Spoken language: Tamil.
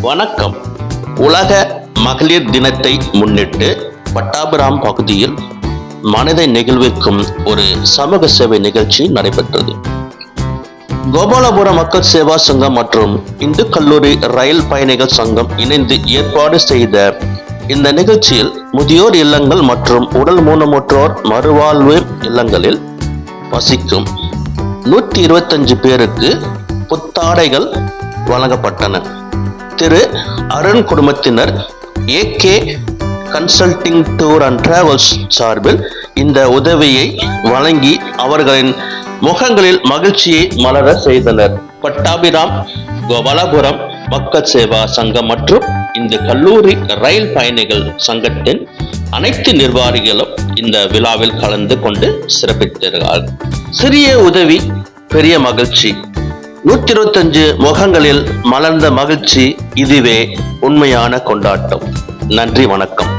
வணக்கம். உலக மகளிர் தினத்தை முன்னிட்டு பட்டாபிராம் பகுதியில் மனதை நெகிழ்விக்கும் ஒரு சமூக சேவை நிகழ்ச்சி நடைபெற்றது. கோபாலபுரம் மக்கள் சேவா சங்கம் மற்றும் இந்து கல்லூரி ரயில் பயணிகள் சங்கம் இணைந்து ஏற்பாடு செய்த இந்த நிகழ்ச்சியில் முதியோர் இல்லங்கள் மற்றும் உடல் ஊனமுற்றோர் மறுவாழ்வு இல்லங்களில் வசிக்கும் 125 பேருக்கு புத்தாடைகள் வழங்கப்பட்டன. திரு அருண் குடும்பத்தினர் AK consulting tour and travels சார்பில் இந்த உதவியை வழங்கி அவர்களின் முகங்களில் மகிழ்ச்சியை மலர செய்தனர். பட்டாபிராம் கோபாலபுரம் மக்கள் சேவா சங்கம் மற்றும் இந்த கல்லூரி ரயில் பயணிகள் சங்கத்தின் அனைத்து நிர்வாகிகளும் இந்த விழாவில் கலந்து கொண்டு சிறப்பித்தார்கள். சிறிய உதவி பெரிய மகிழ்ச்சி. 125 முகங்களில் மலர்ந்த மகிழ்ச்சி, இதுவே உண்மையான கொண்டாட்டம். நன்றி, வணக்கம்.